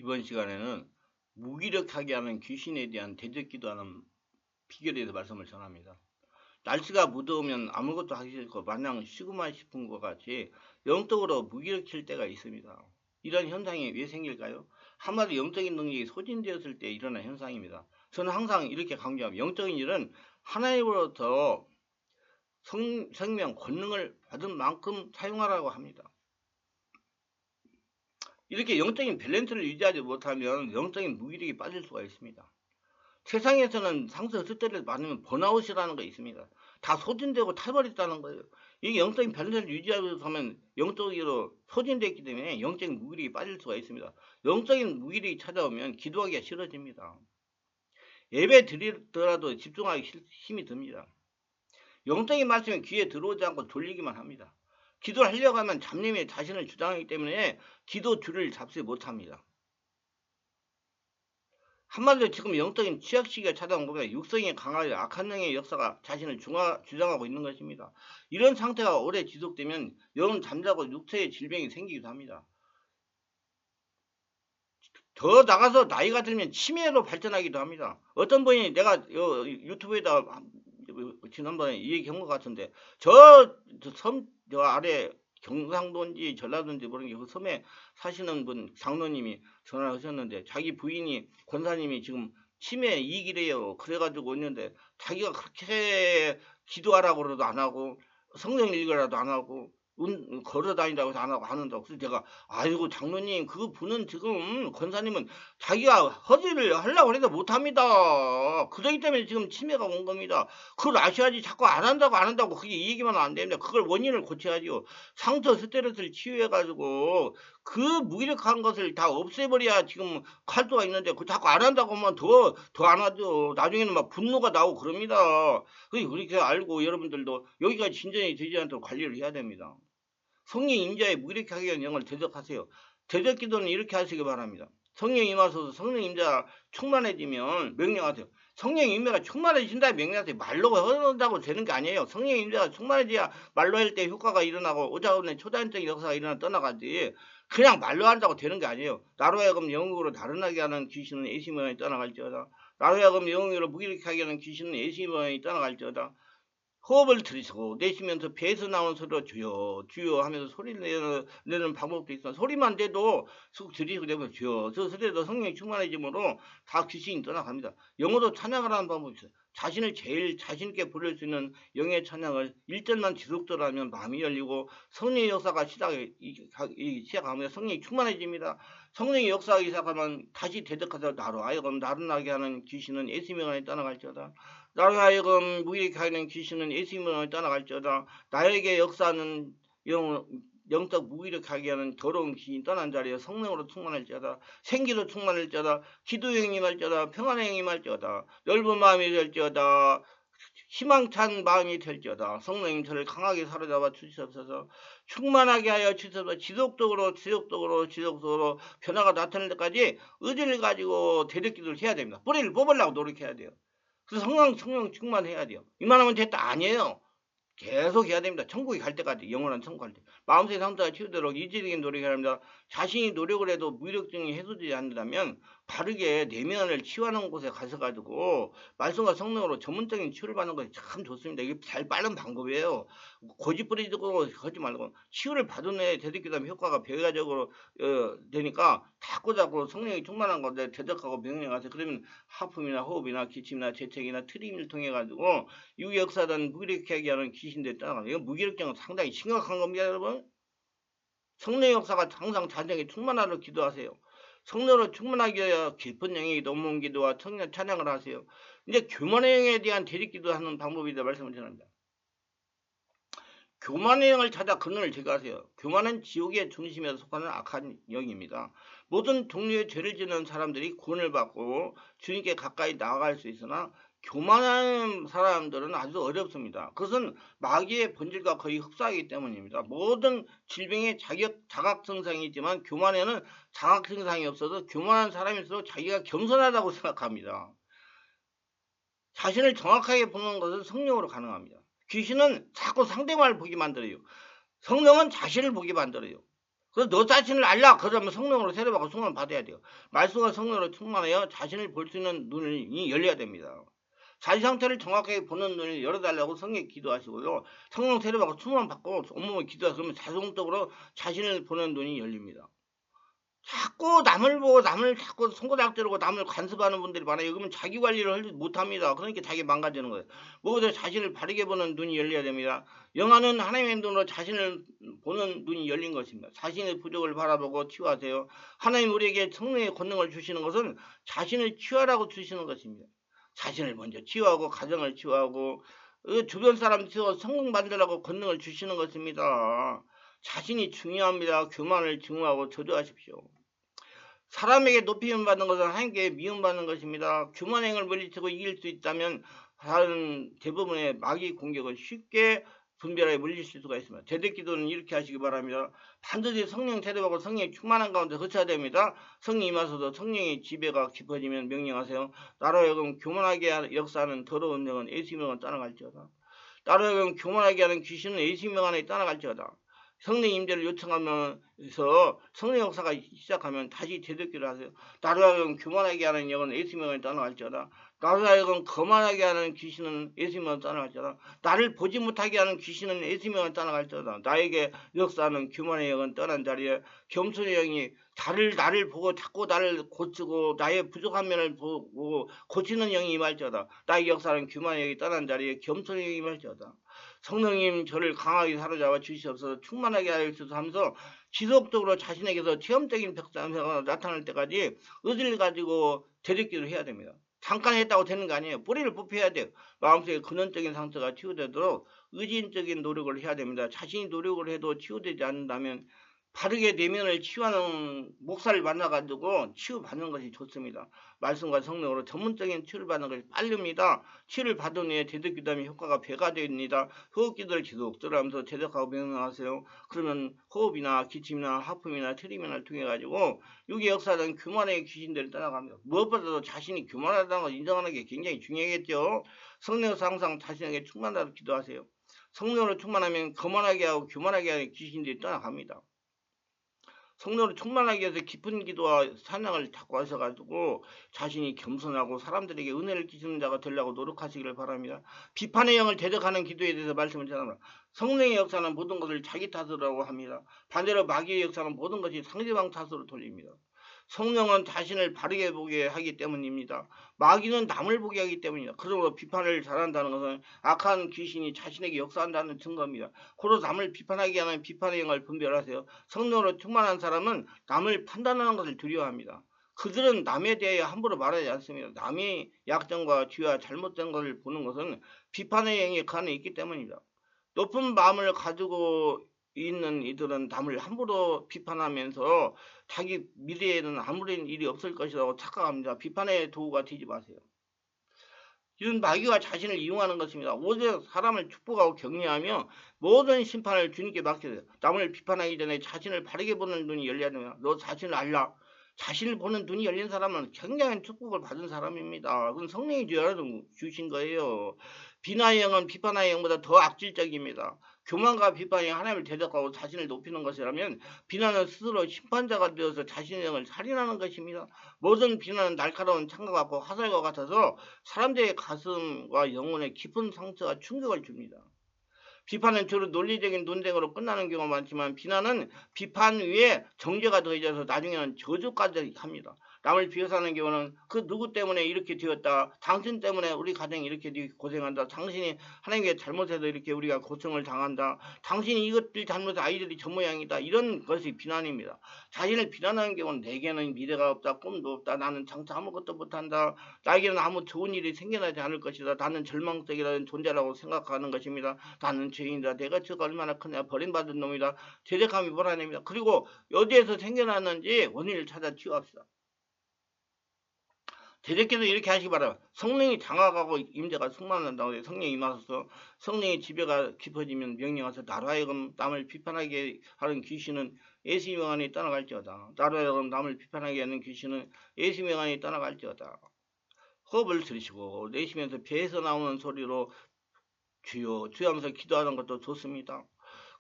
이번 시간에는 무기력하게 하는 귀신에 대한 대적기도하는 비결에 대해서 말씀을 전합니다. 날씨가 무더우면 아무것도 하기 싫고 마냥 쉬고만 싶은 것 같이 영적으로 무기력해질 때가 있습니다. 이런 현상이 왜 생길까요? 한마디로 영적인 능력이 소진되었을 때 일어나는 현상입니다. 저는 항상 이렇게 강조합니다. 영적인 일은 하나님으로부터 생명, 권능을 받은 만큼 사용하라고 합니다. 이렇게 영적인 밸런스를 유지하지 못하면 영적인 무기력이 빠질 수가 있습니다. 세상에서는 상처 스트레스 받으면 번아웃이라는 거 있습니다. 다 소진되고 탈버렸다는 거예요. 이게 영적인 밸런스를 유지하면서 하면 영적으로 소진됐기 때문에 영적인 무기력이 빠질 수가 있습니다. 영적인 무기력이 찾아오면 기도하기가 싫어집니다. 예배 드리더라도 집중하기 힘이 듭니다. 영적인 말씀이 귀에 들어오지 않고 졸리기만 합니다. 기도를 하려고 하면 잡념이 자신을 주장하기 때문에 기도 줄을 잡지 못합니다. 한마디로 지금 영적인 취약 시기가 찾아온 거면 육성이 강하여 악한 영의 역사가 자신을 주장하고 있는 것입니다. 이런 상태가 오래 지속되면 영은 잠자고 육체의 질병이 생기기도 합니다. 더 나가서 나이가 들면 치매로 발전하기도 합니다. 어떤 분이 내가 유튜브에다 지난번에 이 얘기한 것 같은데 저 아래 경상도인지 전라도인지 모르는 그 섬에 사시는 분 장로님이 전화하셨는데 자기 부인이 권사님이 지금 치매 2기래요. 그래가지고 있는데 자기가 그렇게 기도하라고 그래도 안 하고 성경 읽으라도 안 하고 걸어 다니라고 해서 안 하고 하는다고. 그래서 제가 아이고 장로님 그 분은 지금 권사님은 자기가 허지를 하려고 해도 못합니다. 그러기 때문에 지금 치매가 온 겁니다. 그걸 아셔야지 자꾸 안 한다고 그게 이 얘기만 하면 안 됩니다. 그걸 원인을 고쳐야지요. 상처 스트레스를 치유해가지고 그 무기력한 것을 다 없애버려야 지금 칼도가 있는데 그 자꾸 안 한다고 하면 더 안 하죠. 나중에는 막 분노가 나오고 그럽니다. 그렇게 알고 여러분들도 여기가 진전이 되지 않도록 관리를 해야 됩니다. 성령 임자의 무기력하게 하는 영을 대적하세요. 대적 기도는 이렇게 하시기 바랍니다. 성령 임하소서 성령 임자 충만해지면 명령하세요. 성령 임자가 충만해진다 명령하세요. 말로 한다고 되는 게 아니에요. 성령 임자가 충만해져야 말로 할 때 효과가 일어나고 오자원의 초자연적인 역사가 일어나 떠나가지 그냥 말로 한다고 되는 게 아니에요. 나로 하여금 영으로 다른하게 하는 귀신은 애시모양이 떠나갈지어다. 나로 하여금 영으로 무기력하게 하는 귀신은 애시모양이 떠나갈지어다. 호흡을 들이쉬고 내쉬면서 배에서 나온 소리로 주여 주여 하면서 소리를 내는 방법도 있어. 소리만 돼도 쑥 들이쉬고 되면 주여 저 소리도 성령이 충만해지므로 다 귀신이 떠나갑니다. 영어로 찬양을 하는 방법이 있어요. 자신을 제일 자신있게 부를 수 있는 영의 찬양을 1절만 지속적으로 하면 마음이 열리고 성령의 역사가 시작하면 성령이 충만해집니다. 성령의 역사가 시작하면 다시 대적하여 나로 하여금 나른하게 하는 귀신은 예수명안에 떠나갈지어다. 나로 하여금 무기력하게 하는 귀신은 예수님을 떠나갈지어다. 나에게 역사하는 영적 무기력하게 하는 더러운 귀신이 떠난 자리에 성령으로 충만할지어다. 생기로 충만할지어다. 기도의 행님할지어다. 평안의 행님할지어다. 넓은 마음이 될지어다. 희망찬 마음이 될지어다. 성령님 저를 강하게 사로잡아 주시옵소서. 충만하게 하여 주셔서 지속적으로 변화가 나타날 때까지 의지를 가지고 대적기도를 해야 됩니다. 뿌리를 뽑으려고 노력해야 돼요. 그래서 성령 충만해야 돼요. 이만하면 됐다 아니에요. 계속 해야 됩니다. 천국에 갈 때까지 영원한 천국 갈 때. 마음의 상태가 치유되도록 이질적인 노력을 합니다. 자신이 노력을 해도 무기력증이 해소되지 않는다면 바르게 내면을 치유하는 곳에 가셔가지고 말씀과 성령으로 전문적인 치유를 받는 것이 참 좋습니다. 이게 잘 빠른 방법이에요. 고집 부리고 하지 말고 치유를 받은 후에 대적기도하면 효과가 배가적으로 되니까 자꾸자꾸 성령이 충만한 것에 대적하고 명령하세요. 그러면 하품이나 호흡이나 기침이나 재채기나 트림을 통해 가지고 유역사든 무기력하게 하는 귀신들 떠나가는 이거 무기력증은 상당히 심각한 겁니다, 여러분. 성령의 역사가 항상 자녀에게 충만하도록 기도하세요. 성령으로 충만하게 하여 깊은 영역이 넘어온 기도와 청년 찬양을 하세요. 이제 교만의 영에 대한 대립기도 하는 방법이다 말씀을 드립니다. 교만의 영을 찾아 근원을 제거하세요. 교만은 지옥의 중심에 속하는 악한 영입니다. 모든 종류의 죄를 짓는 사람들이 구원을 받고 주님께 가까이 나아갈 수 있으나 교만한 사람들은 아주 어렵습니다. 그것은 마귀의 본질과 거의 흡사하기 때문입니다. 모든 질병에 자각증상이 있지만 교만에는 자각증상이 없어서 교만한 사람일수록 자기가 겸손하다고 생각합니다. 자신을 정확하게 보는 것은 성령으로 가능합니다. 귀신은 자꾸 상대방을 보게 만들어요. 성령은 자신을 보게 만들어요. 그래서 너 자신을 알라. 그러면 성령으로 세례받고 충만 받아야 돼요. 말씀과 성령으로 충만하여 자신을 볼 수 있는 눈이 열려야 됩니다. 자기 상태를 정확하게 보는 눈을 열어달라고 성령에 기도하시고요. 성령 세례받고 충만 받고 온몸을 기도하시면 그러면 자동적으로 자신을 보는 눈이 열립니다. 자꾸 남을 보고 남을 자꾸 손가락 들고 남을 간섭하는 분들이 많아요. 그러면 자기 관리를 못합니다. 그러니까 자기 망가지는 거예요. 무엇보다 자신을 바르게 보는 눈이 열려야 됩니다. 영화는 하나님의 눈으로 자신을 보는 눈이 열린 것입니다. 자신의 부족을 바라보고 치유하세요. 하나님 우리에게 성령의 권능을 주시는 것은 자신을 치유하라고 주시는 것입니다. 자신을 먼저 치유하고 가정을 치유하고 주변 사람 치유하고 성공 만들라고 권능을 주시는 것입니다. 자신이 중요합니다. 교만을 증오하고 저주하십시오. 사람에게 높임을 받는 것은 하나님께 미움받는 것입니다. 교만행을 물리치고 이길 수 있다면 다른 대부분의 마귀 공격을 쉽게 분별하게 물리칠 수가 있습니다. 대대기도는 이렇게 하시기 바랍니다. 반드시 성령 세례받고 성령이 충만한 가운데 거쳐야 됩니다. 성령이 임하소서. 성령의 지배가 깊어지면 명령하세요. 나로 하여금 교만하게 역사하는 더러운 영은 예수 이름으로 떠나갈지어다. 나로 하여금 교만하게 하는 귀신은 예수 이름 안에 떠나갈지어다. 성령 임재를 요청하면서 성령 역사가 시작하면 다시 되돌기를 하세요. 나로 하여금 교만하게 하는 영은 예수님을 떠나갈지어다. 나로 하여금 거만하게 하는 귀신은 예수님을 떠나갈지어다. 나를 보지 못하게 하는 귀신은 예수님을 떠나갈지어다. 나에게 역사하는 교만의 영은 떠난 자리에 겸손의 영이 나를 보고 자꾸 나를 고치고 나의 부족한 면을 보고 고치는 영이 임할지어다. 나에게 역사하는 교만의 영이 떠난 자리에 겸손의 영이 임할지어다. 성령님 저를 강하게 사로잡아 주시옵소서. 충만하게 하여 주소서 하면서 지속적으로 자신에게서 체험적인 백상사가 나타날 때까지 의지를 가지고 되돌기를 해야 됩니다. 잠깐 했다고 되는 거 아니에요. 뿌리를 뽑혀야 돼요. 마음속에 근원적인 상처가 치유되도록 의지적인 노력을 해야 됩니다. 자신이 노력을 해도 치유되지 않는다면 바르게 내면을 치유하는 목사를 만나가지고 치유받는 것이 좋습니다. 말씀과 성령으로 전문적인 치유를 받는 것이 빠릅니다. 치유를 받은 후에 대덕기도하면 효과가 배가 됩니다. 호흡기도를 지속적으로 하면서 대덕하고 명령하세요. 그러면 호흡이나 기침이나 하품이나 트리밍을 통해 가지고 여기 역사는 교만의 귀신들을 떠나갑니다. 무엇보다도 자신이 교만하다는 걸 인정하는 게 굉장히 중요하겠죠. 성령에서 항상 자신에게 충만하도록 기도하세요. 성령으로 충만하면 거만하게 하고 교만하게 하는 귀신들이 떠나갑니다. 성령으로 충만하기 위해서 깊은 기도와 사랑을 자꾸 하셔가지고 자신이 겸손하고 사람들에게 은혜를 끼치는 자가 되려고 노력하시기를 바랍니다. 비판의 영을 대적하는 기도에 대해서 말씀을 전합니다. 성령의 역사는 모든 것을 자기 탓으로 합니다. 반대로 마귀의 역사는 모든 것이 상대방 탓으로 돌립니다. 성령은 자신을 바르게 보게 하기 때문입니다. 마귀는 남을 보게 하기 때문입니다. 그러므로 비판을 잘한다는 것은 악한 귀신이 자신에게 역사한다는 증거입니다. 고로 남을 비판하게 하는 비판의 영을 분별하세요. 성령으로 충만한 사람은 남을 판단하는 것을 두려워합니다. 그들은 남에 대해 함부로 말하지 않습니다. 남의 약점과 죄와 잘못된 것을 보는 것은 비판의 영이 그 안에 있기 때문입니다. 높은 마음을 가지고 있는 이들은 남을 함부로 비판하면서 자기 미래에는 아무런 일이 없을 것이라고 착각합니다. 비판의 도구가 되지 마세요. 이런 마귀가 자신을 이용하는 것입니다. 오직 사람을 축복하고 격려하며 모든 심판을 주님께 맡겨요. 남을 비판하기 전에 자신을 바르게 보는 눈이 열려야 됩니다. 너 자신을 알라. 자신을 보는 눈이 열린 사람은 굉장한 축복을 받은 사람입니다. 그건 성령이 주신 거예요. 비난의 영은 비판의 영보다 더 악질적입니다. 교만과 비판이 하나님을 대적하고 자신을 높이는 것이라면 비난은 스스로 심판자가 되어서 자신의 영을 살인하는 것입니다. 모든 비난은 날카로운 창과 같고 화살과 같아서 사람들의 가슴과 영혼에 깊은 상처와 충격을 줍니다. 비판은 주로 논리적인 논쟁으로 끝나는 경우가 많지만 비난은 비판 위에 정죄가 더해져서 나중에는 저주까지 합니다. 남을 비교하는 경우는 그 누구 때문에 이렇게 되었다. 당신 때문에 우리 가정이 이렇게 고생한다. 당신이 하나님께 잘못해서 이렇게 우리가 고통을 당한다. 당신이 이것들 잘못해서 아이들이 저 모양이다. 이런 것이 비난입니다. 자신을 비난하는 경우는 내게는 미래가 없다. 꿈도 없다. 나는 장차 아무것도 못한다. 나에게는 아무 좋은 일이 생겨나지 않을 것이다. 나는 절망적이라는 존재라고 생각하는 것입니다. 나는 죄인이다. 내가 죄가 얼마나 크냐. 버림받은 놈이다. 죄책감이 몰아냅니다. 그리고 어디에서 생겨났는지 원인을 찾아 치유합시다. 대적께서 이렇게 하시기 바랍니다. 성령이 장악하고 임재가 충만한다고 해서 성령이 임하소서. 성령의 지배가 깊어지면 명령하셔서 나로 하여금 남을 비판하게 하는 귀신은 예수 명 안에 떠나갈지어다. 나로 하여금 남을 비판하게 하는 귀신은 예수 명 안에 떠나갈지어다. 호흡을 들이쉬고 내쉬면서 배에서 나오는 소리로 주여 주여 하면서 기도하는 것도 좋습니다.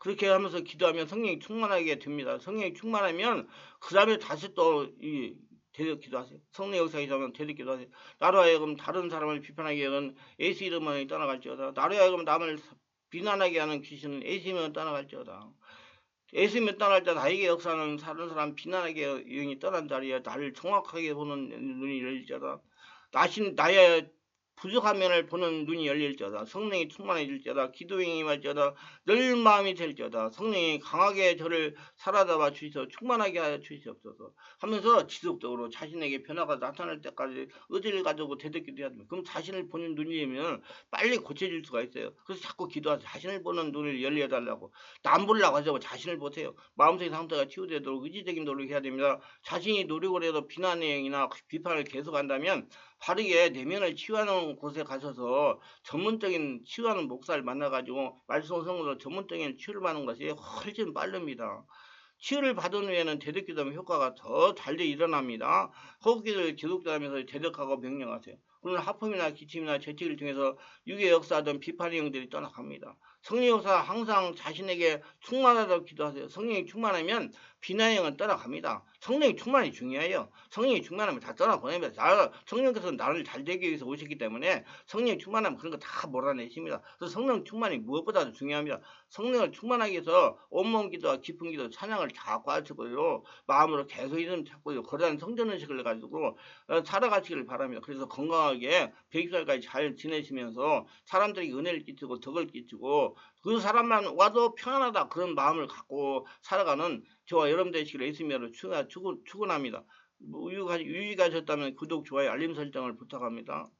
그렇게 하면서 기도하면 성령이 충만하게 됩니다. 성령이 충만하면 그 다음에 다시 또이 대적 기도하세요. 성령 역사에 있으면 대적 기도하세요. 나로 하여금 다른 사람을 비판하게 하는 예수 이름을 떠나갈지어다. 나로 하여금 남을 비난하게 하는 귀신은 예수 이름을 떠나갈지어다. 예수 이름을 떠날 때 나에게 역사하는 다른 사람 비난하게 영이 떠난 자리에 나를 정확하게 보는 눈이 열릴지어다. 나의 부족한 면을 보는 눈이 열릴지어다. 성령이 충만해질지어다. 기도에 임할지어다. 늘 마음이 될지어다. 성령이 강하게 저를 사로잡아 주시어 충만하게 하여 주시옵소서 하면서 지속적으로 자신에게 변화가 나타날 때까지 의지를 가지고 되새기도 해야 됩니다. 그럼 자신을 보는 눈이 열리면 빨리 고쳐질 수가 있어요. 그래서 자꾸 기도하세요. 자신을 보는 눈을 열려달라고. 남 보려고 하자고 자신을 보세요. 마음속의 상태가 치유되도록 의지적인 노력해야 됩니다. 자신이 노력을 해도 비난의 행위나 비판을 계속한다면 바르게 내면을 치유하는 곳에 가셔서 전문적인 치유하는 목사를 만나가지고 말씀성으로 전문적인 치유를 받는 것이 훨씬 빠릅니다. 치유를 받은 후에는 대적기도하면 효과가 더 잘 일어납니다. 호흡기도를 계속하면서 대적하고 명령하세요. 그러면 하품이나 기침이나 재채기를 통해서 육의 역사하던 비판의 영들이 떠나갑니다. 성령 역사 항상 자신에게 충만하다고 기도하세요. 성령이 충만하면 비난의 영은 떠나갑니다. 성령이 충만이 중요해요. 성령이 충만하면 다 떠나보냅니다. 성령께서는 나를 잘 되기 위해서 오셨기 때문에 성령이 충만하면 그런 거 다 몰아내십니다. 그래서 성령 충만이 무엇보다도 중요합니다. 성령을 충만하기 위해서 온몸 기도와 깊은 기도, 찬양을 자꾸 하시고요. 마음으로 계속 이름 찾고요. 거대한 성전의식을 가지고 살아가시기를 바랍니다. 그래서 건강하게 100살까지 잘 지내시면서 사람들이 은혜를 끼치고 덕을 끼치고 그 사람만 와도 편안하다 그런 마음을 갖고 살아가는 저와 여러분 되시기를 예수님으로 축원합니다. 유익하셨다면 구독, 좋아요, 알림 설정을 부탁합니다.